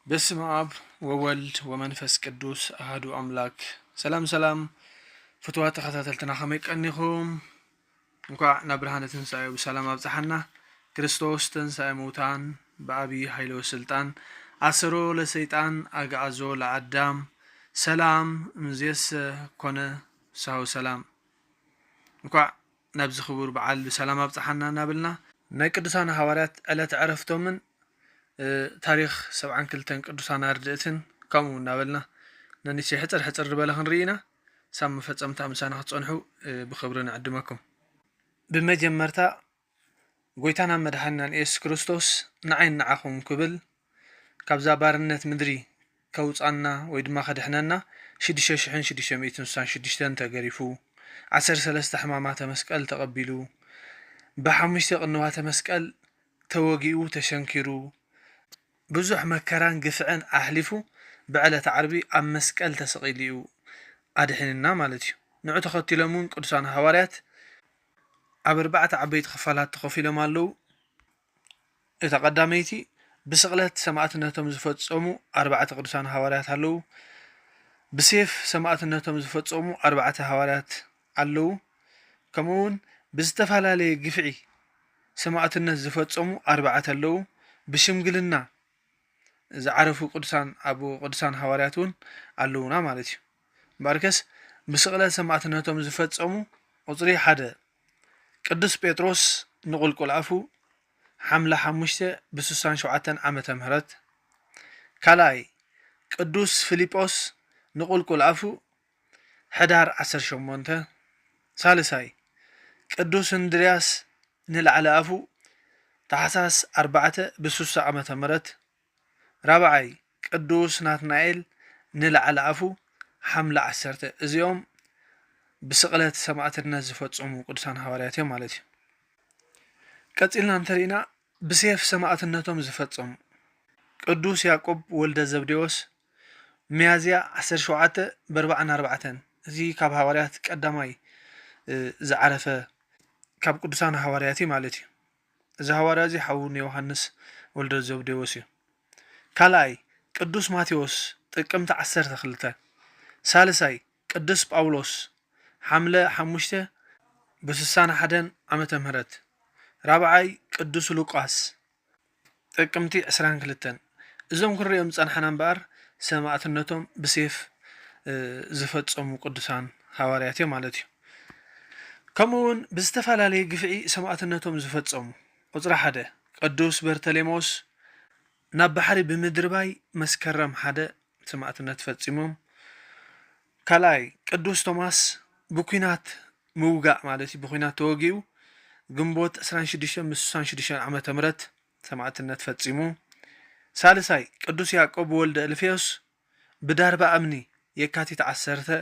بسم آب وولد ومنفس قدوس أحدو أملاك سلام سلام فتوات خطاتلتنا خميك أنيخم نقع نبرهانة تنسايو بسلام أبزحنا كريستوس تنساي موتان بأبي حيلو سلطان أسرو لسيطان أقعزو لعدام سلام مزيس كونه ساو سلام نقع نبز خبور بعال بسلام أبزحنا نابلنا ناي قدسان حواريات ألا تعرفتو من تاريخ 72 ቅዱሳን ኣርድእትን ከምኡ እናበልና ነንሲ ሕፅር ዝበለ ክንርኢና ሳብ መፈፀምታ ምሳና ክትፀንሑ ብክብሪ ንዕድመኩም ብመጀመርታ ጎይታና መድሓኒናን ኢየሱስ ክርስቶስ ንዓይን ንዓኹም ክብል ካብዛ ባርነት ምድሪ ከውፃና ወይ ድማ ከድሕነና 6666 ተገሪፉ 13 ሕማማተ መስቀል ተቐቢሉ ብ5 ቅንዋተ መስቀል ተወጊኡ ተሸንኪሩ ብዙሕ መከራን ግፍዕን ኣሕሊፉ ብዕለተ ዓርቢ ኣብ መስቀል ተሰቒሉ እዩ ኣድሕንና ማለት እዩ ንዑ ተኸቲሎም እውን ቅዱሳን ሃዋርያት ኣብ 4 ዓበይቲ ክፋላት ተኸፊሎም ኣለው እታ ቀዳመይቲ ብስቕለት ሰማዕትነቶም ዝፈፀሙ 4 ቅዱሳን ሃዋርያት ኣለው ብሴፍ ሰማዕትነቶም ዝፈፀሙ 4 ሃዋርያት ኣለው ከምኡውን ብዝተፈላለየ ግፍዒ ሰማዕትነት ዝፈፀሙ 4 ኣለው ብሽምግልና ዝዓረፉ ቅዱሳን ሃዋርያት እውን ኣለውና ማለት እዩ ባርከስ ብስቕለት ሰማዕትነቶም ዝፈፀሙ ቁፅሪ 1 ቅዱስ ጴጥሮስ ንቁልቁል ኣፉ ሓምለ 5 ብ67 ዓመተ ምህረት ካልኣይ ቅዱስ ፊልጶስ ንቁልቁል ኣፉ ሕዳር 18 ሳልሳይ ቅዱስ እንድርያስ ንላዕለ ኣፉ ታሕሳስ 4 ብ60 ዓመተ ምህረት ራብዓይ ቅዱስ ናትናኤል ንላዕለ ኣፉ ሓምለ 10 እዚኦም ብስቕለት ሰማዕትነት ዝፈፀሙ ቅዱሳን ሃዋርያት እዮም ማለት እዩ ቀፂልና እንተሪእና ብሴፍ ሰማዕትነቶም ዝፈፀሙ ቅዱስ ያዕቆብ ወልደ ዘብዴዎስ ሚያዝያ 17 ብ44 እዚ ካብ ሃዋርያት ቀዳማይ ዝዓረፈ ካብ ቅዱሳን ሃዋርያት ማለት እዩ እዚ ሃዋርያ እዚ ሓውን ዮሃንስ ወልደ ዘብዴዎስ እዩ ካልኣይ ቅዱስ ማቴዎስ ጥቅምቲ 12 ሳልሳይ ቅዱስ ጳውሎስ ሓምለ 5 ብ61 ዓመተ ምህረት ራብዓይ ቅዱስ ሉቃስ ጥቅምቲ 22 እዞም ክንሪኦም ፀንሐና እምበኣር ሰማዕትነቶም ብሴፍ ዝፈፀሙ ቅዱሳን ሃዋርያት እዮም ማለት እዩ ከምኡውን ብዝተፈላለየ ግፍዒ ሰማዕትነቶም ዝፈፀሙ ቁፅሪ 1 ቅዱስ በርተሌሞስ ናብ ባሕሪ ብምድርባይ መስከረም 1 ሰማዕትነት ፈፂሞም ካልኣይ ቅዱስ ቶማስ ብኩናት ምውጋእ ማለት እዩ ብኩናት ተወጊኡ ግንቦት 26 ዓመተ ምህረት ሰማዕትነት ፈፂሙ ሳልሳይ ቅዱስ ያዕቆብ ወልደ እልፌዎስ ብዳርባ እምኒ የካቲት 10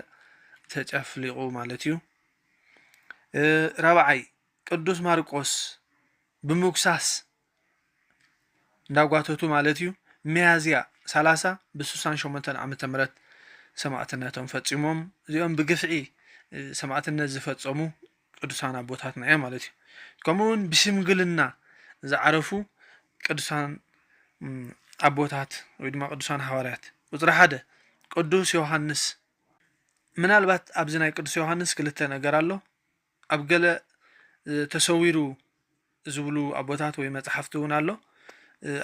ተጨፍሊቁ ማለት እዩ ራብዓይ ቅዱስ ማርቆስ ብምጉሳስ እንዳጓተቱ ማለት እዩ ሚያዝያ 30 ብ68 ዓመተ ምህረት ሰማዕትነቶም ፈፂሞም እዚኦም ብግፍዒ ሰማዕትነት ዝፈፀሙ ቅዱሳን ኣቦታትና እዮም ማለት እዩ ከምኡውን ብሽምግልና ዝዓረፉ ቅዱሳን ኣቦታት ወይ ድማ ቅዱሳን ሃዋርያት ቁፅሪ 1 ቅዱስ ዮሃንስ ምናልባት ኣብዚ ናይ ቅዱስ ዮሃንስ ክልተ ነገር ኣሎ ኣብ ገለ ተሰዊሩ ዝብሉ ኣቦታት ወይ መፅሓፍቲ እውን ኣሎ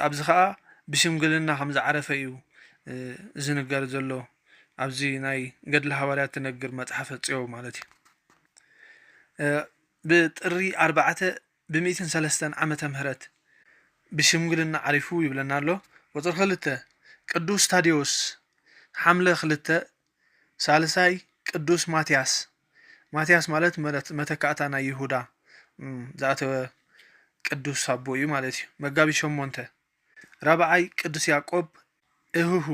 ኣብዚ ከዓ ብሽምግልና ከም ዝዓረፈ እዩ ዝንገር ዘሎ ኣብዚ ናይ ገድሊ ሃዋርያት ትነግር መፅሓፈ ፅዮብ ማለት እዩ ብጥሪ 4 ብ103 ዓመተ ምህረት ብሽምግልና ዓሪፉ ይብለና ኣሎ ቁፅሪ 2 ቅዱስ ታዲዮስ ሓምለ 2 ሳልሳይ ቅዱስ ማትያስ ማለት መተካእታ ናይ ይሁዳ ዝኣተወ ቅዱስ ኣቦ እዩ ማለት እዩ መጋቢት 8 ራብዓይ ቅዱስ ያዕቆብ እህሁ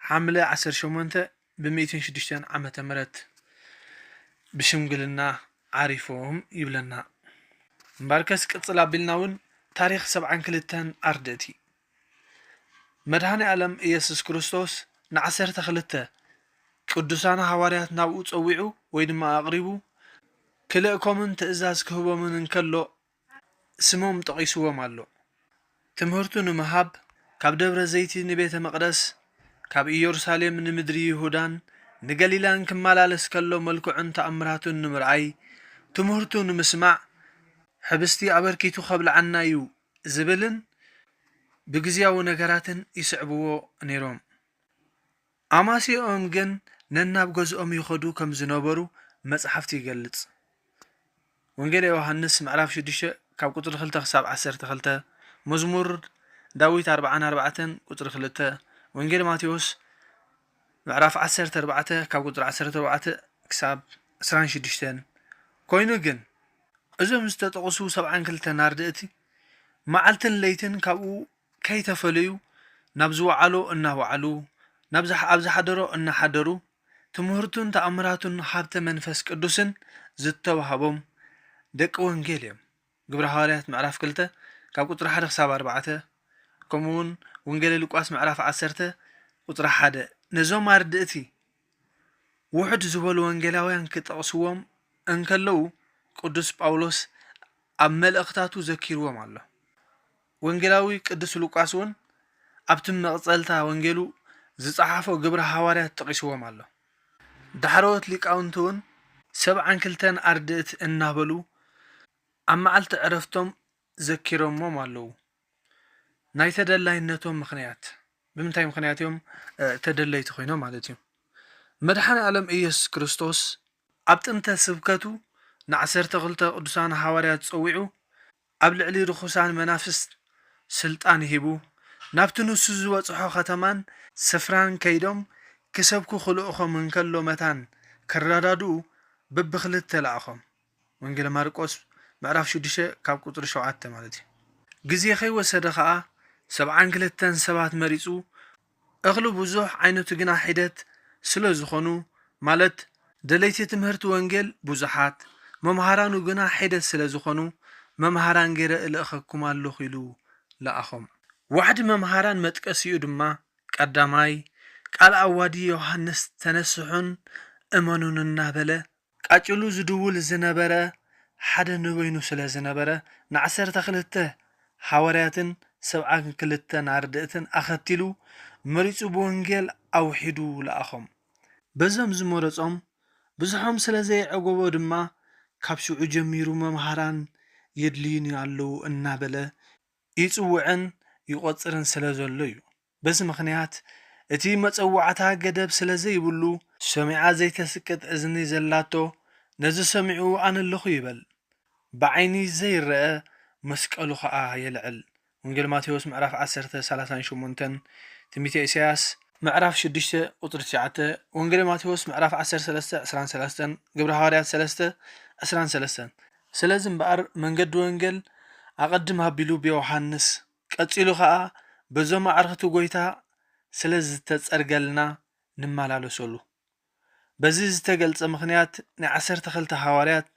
ሓምለ 18 ብ106 ዓመተ ምህረት ብሽምግልና ዓሪፎም ይብለና እምበርከስ ቅፅል ኣቢልና እውን ታሪክ 72 ኣርድእቲ መድሃኒ ዓለም ኢየሱስ ክርስቶስ ን12 ቅዱሳን ሃዋርያት ናብኡ ፀዊዑ ወይ ድማ ኣቕሪቡ ክልእኮምን ትእዛዝ ክህቦምን እንከሎ ስሞም ጠቂስዎም ኣሎ ትምህርቱ ንምሃብ ካብ ደብረ ዘይቲ ንቤተ መቅደስ ካብ ኢየሩሳሌም ንምድሪ ይሁዳን ንገሊላን ክመላለስ ከሎ መልክዑን ተኣምራቱን ንምርኣይ ትምህርቱ ንምስማዕ ሕብስቲ ኣበርኪቱ ከብልዓና እዩ ዝብልን ብግዚያዊ ነገራትን ይስዕብዎ ነይሮም። ኣማሲኦም ግን ነናብ ገዝኦም ይኸዱ ከም ዝነበሩ መጽሓፍቲ ይገልጽ። ወንጌል ዮሐንስ ምዕራፍ 6 ካብ ቁጥሪ 2 ክሳብ 12 መዝሙር ዳዊት 44 ቁጥሪ 2 ወንጌል ማቴዎስ ምዕራፍ 14 ካብ ቁጥሪ 14 ክሳብ 26 ኮይኑ ግን እዞም ዝተጠቕሱ 72 ኣርድእቲ መዓልትን ለይትን ካብኡ ከይተፈለዩ ናብ ዝወዓሎ እናወዓሉ ኣብ ዝሓደሮ እናሓደሩ ትምህርቱን ተኣምራቱን ሃብተ መንፈስ ቅዱስን ዝተዋሃቦም ደቂ ወንጌል እዮም። ግብረ ሐዋርያት ምዕራፍ 2 ካብ ቁጥሪ 1 ክሳብ 4 ከምኡውን ወንጌል ሉቃስ ምዕራፍ 10 ቁጥሪ 1 ነዞም ኣርድእቲ ውሕድ ዝበሉ ወንጌላውያን ክጠቕስዎም እንከለው ቅዱስ ጳውሎስ ኣብ መልእኽታቱ ዘኪርዎም ኣሎ። ወንጌላዊ ቅዱስ ሉቃስ እውን ኣብቲ መቕፀልታ ወንጌሉ ዝፀሓፎ ግብረ ሐዋርያት ጠቂስዎም ኣሎ። ዳሕሮት ሊቃውንቲ እውን 72 ኣርድእቲ እናበሉ ኣብ መዓልቲ ዕረፍቶም ዘኪሮሞም ኣለዉ። ናይ ተደላይነቶም ምክንያት ብምንታይ ምክንያት እዮም ተደለይቲ ኮይኖም ማለት እዩ። መድሓኒ ዓለም ኢየሱስ ክርስቶስ ኣብ ጥንተ ስብከቱ ን12 ቅዱሳን ሐዋርያት ፀዊዑ ኣብ ልዕሊ ርኩሳን መናፍስት ስልጣን ሂቡ ናብቲ ንሱ ዝበፅሖ ከተማን ስፍራን ከይዶም ክሰብኩ ክልእኾም እንከሎ መታን ክረዳድኡ በብክልተ ለኣኾም። ወንጌል ማርቆስ ምዕራፍ 6 ካብ ቁጥሪ 7 ማለት እዩ። ግዜ ከይወሰደ ከዓ 72 ሰባት መሪፁ እኽሉ ብዙሕ ዓይነቱ ግና ሒደት ስለ ዝኾኑ ማለት ደለይቲ ትምህርቲ ወንጌል ብዙሓት መምሃራኑ ግና ሒደት ስለ ዝኾኑ መምሃራን ገይረ እልእኸኩም ኣለኹ ኢሉ ለኣኾም። ዋሕዲ መምሃራን መጥቀሲኡ ድማ ቀዳማይ ቃል ኣዋዲ ዮሐንስ ተነስሑን እመኑን እናበለ ቃጭሉ ዝድውል ዝነበረ ሓደ ንበይኑ ስለ ዝነበረ ን12 ሐዋርያትን 72 ኣርድእትን ኣኸቲሉ መሪፁ ብወንጌል ኣውሒዱ ለኣኾም። በዞም ዝመረፆም ብዙሖም ስለ ዘይዕገቦ ድማ ካብ ሽዑ ጀሚሩ መምሃራን የድልዩኒ ኣለዉ እናበለ ይፅውዕን ይቆፅርን ስለ ዘሎ እዩ። በዚ ምክንያት እቲ መፀዋዕታ ገደብ ስለ ዘይብሉ ሰሚዓ ዘይተስቅጥ እዝኒ ዘላቶ ነዚ ሰሚዑ ኣነለኹ ይበል። ብዓይኒ ዘይረአ መስቀሉ ከዓ የልዕል። ወንጌል ማቴዎስ ምዕራፍ 10:38 ትንቢተ ኢሳያስ ምዕራፍ 6 ቁጥሪ 9 ወንጌል ማቴዎስ ምዕራፍ 13:23 ግብረ ሐዋርያት 3:23 ስለዚ እምበኣር መንገዲ ወንጌል ኣቐድም ኣቢሉ ብዮሐንስ ቀፂሉ ከዓ በዞም ኣዕርኽቲ ጎይታ ስለ ዝተፀርገልና ንመላለሰሉ በዚ ዝተገልጸ ምክንያት ናይ 12 ሐዋርያት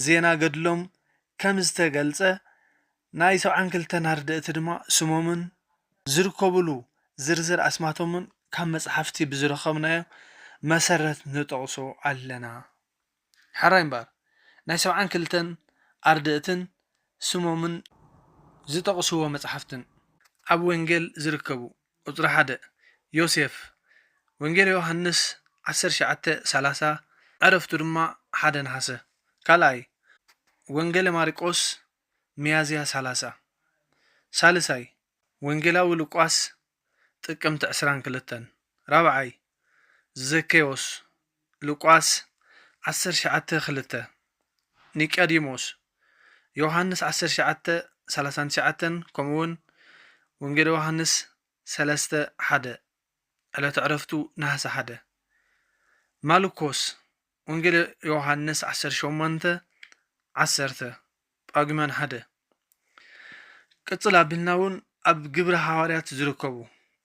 ዜና ገድሎም ከም ዝተገልጸ ናይ 72 ኣርድእቲ ድማ ስሞምን ዝርከብሉ ዝርዝር ኣስማቶምን ካብ መጽሓፍቲ ብዝረኸብናዮ መሰረት ንጠቕሶ ኣለና። ሓራይ እምበር ናይ 72 ኣርድእትን ስሞምን ዝጠቕስዎ መጽሓፍትን ኣብ ወንጌል ዝርከቡ ቁጥሪ 1 ዮሴፍ ወንጌል ዮሐንስ 19:30 ዕረፍቱ ድማ 1 ነሓሰ። ካልኣይ ወንጌል ማርቆስ ሚያዝያ 30 ሳልሳይ ወንጌላዊ ሉቃስ ጥቅምቲ 22 ራብዓይ ዘኬዎስ ሉቃስ 19:2 ኒቆዲሞስ ዮሐንስ 19:39 ከምኡውን ወንጌል ዮሐንስ 3:1 ዕለተ ዕረፍቱ ነሓሰ 1 ማልኮስ ወንጌል ዮሐንስ 18:10 ጳጉሜን 1 ቅፅል ኣቢልና እውን ኣብ ግብረ ሐዋርያት ዝርከቡ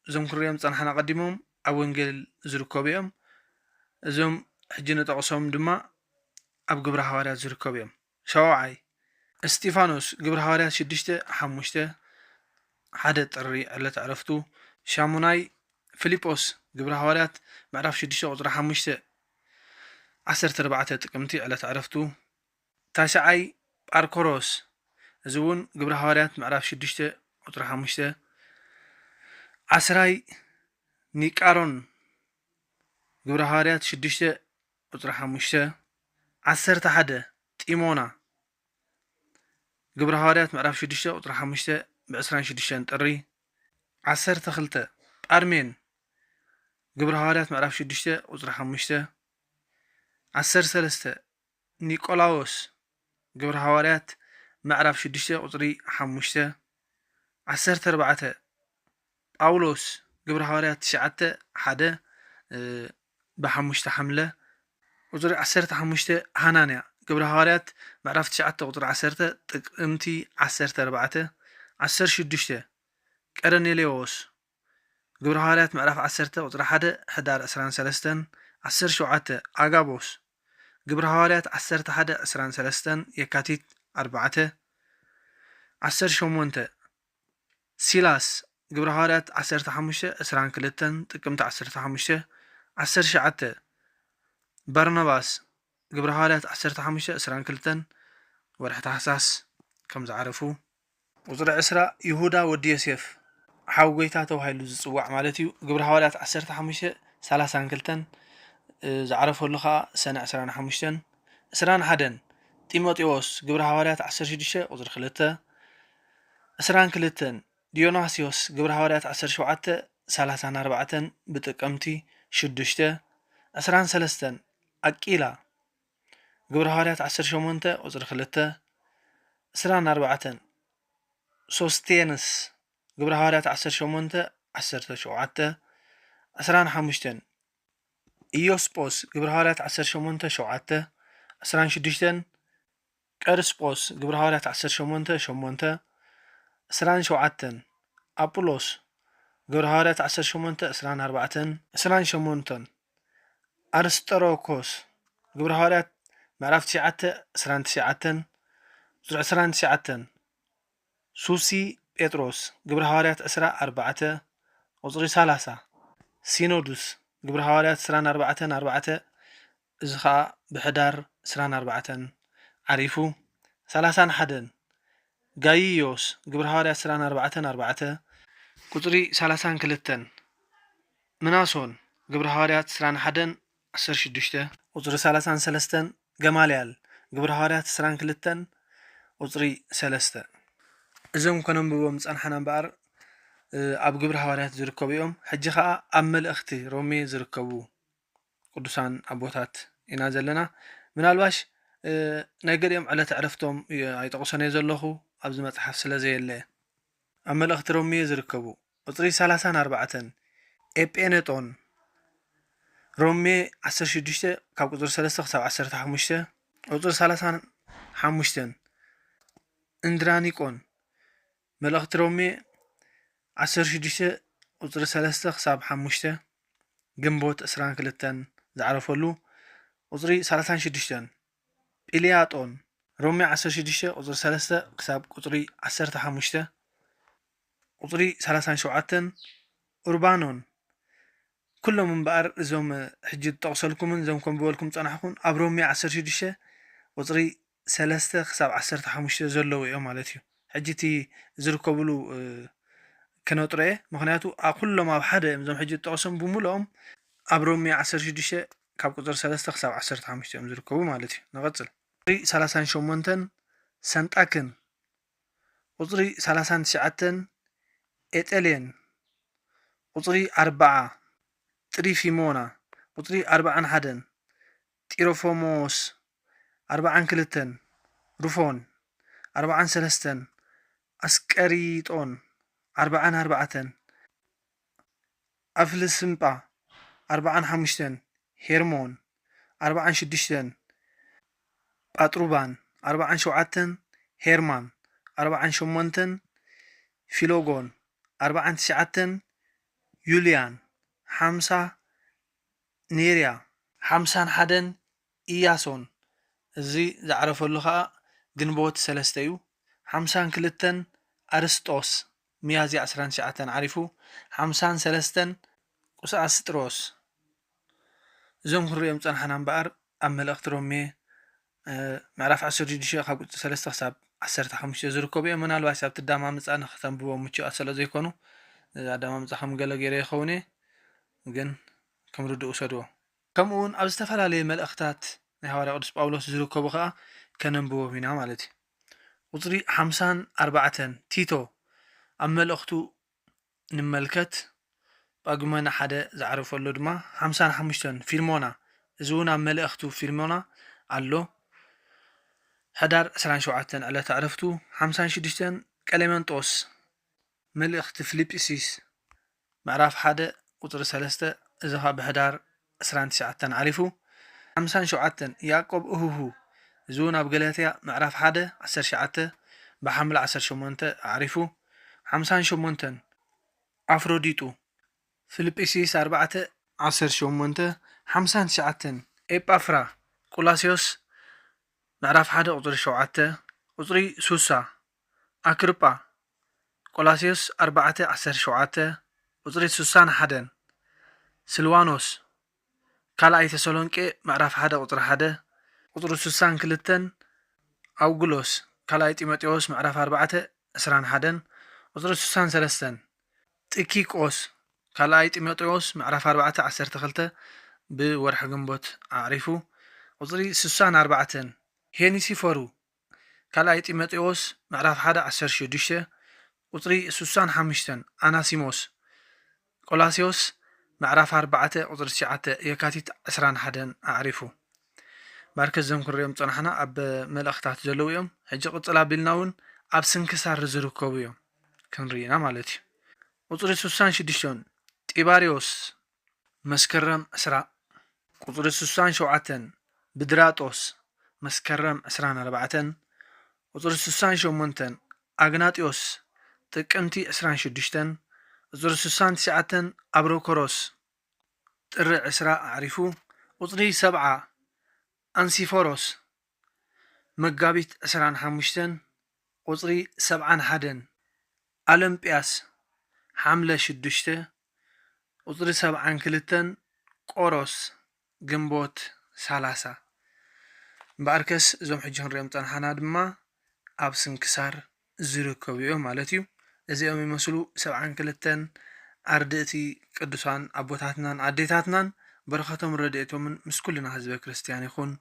እዞም ክሪኦም ፀናሕና ቀዲሞም ኣብ ወንጌል ዝርከቡ እዮም። እዞም ሕጂ ንጠቕሶም ድማ ኣብ ግብረ ሐዋርያት ዝርከቡ እዮም። ሸውዓይ እስጢፋኖስ ግብረ ሐዋርያት 6:5 1 ጥሪ ዕለተ ዕረፍቱ። ሻሙናይ ፊልጶስ ግብረ ሐዋርያት ምዕራፍ 6 ቁጥሪ 5 14 ጥቅምቲ ዕለተ ዕረፍቱ። ታሽዓይ ጳርኮሮስ እዚ እውን ግብረ ሐዋርያት ምዕራፍ 6 ቁጥሪ 5 10 ኒቃሮን ግብረ ሐዋርያት 6 ቁጥሪ 5 11 ጢሞና ግብረ ሐዋርያት ምዕራፍ 6 ቁጥሪ 5 ብ26 ጥሪ 12 ጳርሜን ግብረ ሐዋርያት ምዕራፍ 6 ቁጥሪ 5 13 ኒቆላዎስ ግብረ ሐዋርያት ምዕራፍ 6 ቁጥሪ 5 14 ጳውሎስ ግብረ ሐዋርያት 9 1 ب5 حملة ቁጥሪ 15 ሃናንያ ግብረ ሐዋርያት ምዕራፍ 9 ቁጥሪ 10 ጥቅምቲ 14 16 ቀርኔሌዎስ ግብረ ሐዋርያት ምዕራፍ 10 ቁጥሪ 1 ሕዳር 23 17 አጋቦስ ግብረ ሐዋርያት 11 23 የካቲት 4 18 ሲላስ ግብረ ሐዋርያት 15 22 ጥቅምቲ 15 19 በርናባስ ግብረ ሐዋርያት 15 22 ወርሒ ታህሳስ ከም ዝዓረፉ ቁጥሪ 10 ይሁዳ ወዲ ዮሴፍ ሓዊ ጎይታ ተባሂሉ ዝፅዋዕ ማለት እዩ ግብረ ሐዋርያት 15 32 ዝዓረፈሉ ከዓ ሰነ 25 21 ጢሞቴዎስ ግብረ ሐዋርያት 16 ቁጥሪ 2 22 ዲዮናስዮስ ግብረ ሐዋርያት 17 34 ብጥቅምቲ 6 23 አቂላ ግብረ ሐዋርያት 18 ቁጥሪ 2 24 ሶስቴንስ ግብረ ሐዋርያት 18 17 25 ኢዮስጶስ ግብረ ሐዋርያት 18 7 26 ቀርስጶስ ግብረ ሐዋርያት 18 8 27 አጵሎስ ግብረ ሐዋርያት 18 24 28 አርስጠሮኮስ ግብረ ሐዋርያት ምዕራፍ 9 29 29 ሱሲ ጴጥሮስ ግብረ ሐዋርያት 14 ቁጥሪ 30 ሲኖዱስ ግብረ ሐዋርያት 24 4 እዚ ከዓ ብሕዳር 24 ዓሪፉ 31 ጋይዮስ ግብረ ሐዋርያት 24 4 ቁጥሪ 32 ምናሶን ግብረ ሐዋርያት 21 16 ቁጥሪ 33 ገማልያል ግብረ ሐዋርያት 22 ቁጥሪ 3 እዞም ከነንብቦም ፀንሐና እምበኣር ኣብ ግብረ ሐዋርያት ዝርከቡ እዮም ሕጂ ከዓ ኣብ መልእኽቲ ሮሜ ዝርከቡ ቅዱሳን ኣቦታት ኢና ዘለና ምናልባሽ ናይ ገሊኦም ዕለተ ዕረፍቶም ኣይጠቕሶነ ዘለኹ ኣብዚ መፅሓፍ ስለ ዘየለ ኣብ መልእኽቲ ሮሜ ዝርከቡ ቁጥሪ 34 ኤጴኔጦን ሮሜ 16 ካብ ቁጥሪ 3 ክሳብ 15 ቁጥሪ 35 እንድራኒቆን መልእኽቲ ሮሜ 16 ቁጥሪ 3 ክሳብ 5 ግንቦት 22 ዝዓረፈሉ ቁጥሪ 36 ጲልያጦን ሮሜ 16 ቁጥሪ 3 ክሳብ ቁጥሪ 15 ቁጥሪ 37 ኡርባኖን ኩሎም እምበኣር እዞም ሕጂ ዝጠቕሰልኩምን እዞም ከንብበልኩም ፀናሕኩን ኣብ ሮሜ 16 ቁጥሪ 3 ክሳብ 15 ዘለዉ እዮም ማለት እዩ ሕጂ እቲ ዝርከብሉ ከነጥሮ እየ ምክንያቱ ኩሎም ኣብ ሓደ እዞም ሕጂ ዝጠቕሶም ብምልኦም ኣብ ሮሜ 16 ካብ ቁጥሪ 3 ክሳብ 15 እዮም ዝርከቡ ማለት እዩ ንቐፅል ቁጥሪ 38 ሰንጣክን ቁጥሪ 39 ኤጤልየን ቁጥሪ 40 ጥሪፊሞና ቁጥሪ 41 ጢሮፎሞስ 42 ሩፎን 43 አስቀሪጦን 44 አፍልስምጳ 45 ሄርሞን 46 ጳጥሩባን 47 ሄርማን 48 ፊሎጎን 49 ዩልያን 50 ኔርያ 51 ኢያሶን እዚ ዝዓረፈሉ ከዓ ግንቦት 3 እዩ 52 አርስጦስ ሚያዝያ 19 ዓሪፉ 53 ቁስኣስጥሮስ እዞም ክንሪኦም ፀናሕና እምበኣር ኣብ መልእኽቲ ሮሜ ምዕራፍ 16 ካብ ቁፅሪ 3 ክሳብ 15 ዝርከቡ እዮም ምናልባሽ ኣብቲ ዳማ ምፃ ንክተንብቦም ምችዋት ስለ ዘይኮኑ ኣዳማምፃ ከም ገለ ገይረ ይኸውን ግን ከም ርድኡ ሰድዎ ከምኡ እውን ኣብ ዝተፈላለየ መልእኽታት ናይ ሃዋርያ ቅዱስ ጳውሎስ ዝርከቡ ከዓ ከነንብቦም ኢና ማለት እዩ ቁፅሪ 54 ቲቶ ኣብ መልእኽቱ ንመልከት ጳጉሜና ሓደ ዝዓረፈሉ ድማ 55 ፊልሞና እዚ እውን ኣብ መልእኽቱ ፊልሞና ኣሎ ሕዳር 27 ዕለተ ዕረፍቱ 56 ቀሌመንጦስ መልእኽቲ ፊልጵስዩስ ምዕራፍ 1 ቁፅሪ 3 እዚ ኸ ብሕዳር 29 ዓሪፉ 57 ያዕቆብ እሁሁ እዚ እውን ኣብ ገላትያ ምዕራፍ 1 19 ብሓምለ 18 ዓሪፉ 58 ኣፍሮዲጡ ፊልጵስዩስ 4 18 59 ኤጳፍራ ቆላስዮስ ምዕራፍ 1 ቁፅሪ 7 ቁፅሪ 60 ኣክርጳ ቆላስዮስ 4 17 ቁፅሪ 61 ስልዋኖስ ካልኣይ ተሰሎንቄ ምዕራፍ 1 ቁፅሪ 1 ቁፅሪ 62 ኣውግሎስ ካልኣይ ጢሞቴዎስ ምዕራፍ 4 21 ቁፅሪ 63 ጢኪቆስ ካልኣይ ጢሞቴዎስ ምዕራፍ 4 12 ብወርሒ ግንቦት ኣዕሪፉ ቁፅሪ 64 ሄኒሲፎሩ ካልኣይ ጢሞቴዎስ ምዕራፍ 1 16 ቁፅሪ 65 ኣናሲሞስ ቆላስዮስ ምዕራፍ 4 ቁፅሪ 9 የካቲት 21 ኣዕሪፉ ባርከት ዘም ክንሪኦም ፀናሕና ኣብ መልእኽታት ዘለው እዮም ሕጂ ቅፅል ኣቢልና እውን ኣብ ስንክሳር ዝርከቡ እዮም ክንሪኢና ማለት እዩ ቁፅሪ 66 ጢባሪዮስ መስከረም 20 ቁፅሪ 67 ብድራጦስ መስከረም 24 ቁፅሪ 68 ኣግናጢዮስ ጥቅምቲ 26 ቁፅሪ 69 ኣብሮኮሮስ ጥሪ 20 ኣዕሪፉ ቁፅሪ 70 ኣንሲፎሮስ መጋቢት 25 ቁፅሪ 71 ኣለምጵያስ ሓምለ 6 ቁፅሪ 72 ቆሮስ ግንቦት 30 እምበኣርከስ እዞም ሕጂ ክንሪኦም ፀናሓና ድማ ኣብ ስንክሳር ዝርከቡ እዮም ማለት እዩ እዚኦም ይመስሉ 72 ኣርድእቲ ቅዱሳን ኣቦታትናን ኣዴታትናን በረኸቶም ረድኤቶምን ምስ ኩልና ህዝበ ክርስቲያን ይኹን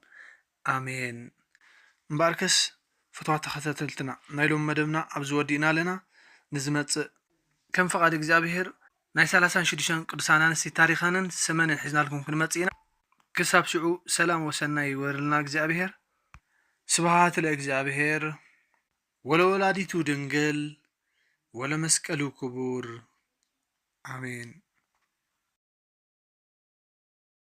ኣሜን እምበኣርከስ ፍትዋት ተኸታተልትና ናይ ሎም መደብና ኣብ ዝወዲእና ኣለና ንዝመፅእ ከም ፈቓድ እግዚኣብሔር ናይ 36 ቅዱሳን ኣንስቲ ታሪኻንን ሰመንን ሒዝናልኩም ክንመጽእ ኢና ክሳብ ሽዑ ሰላም ወሰናይ ይወርልና እግዚኣብሔር ስብሃት ለእግዚአብሔር ወለወላዲቱ ድንግል ወለመስቀሉ ክቡር አሜን።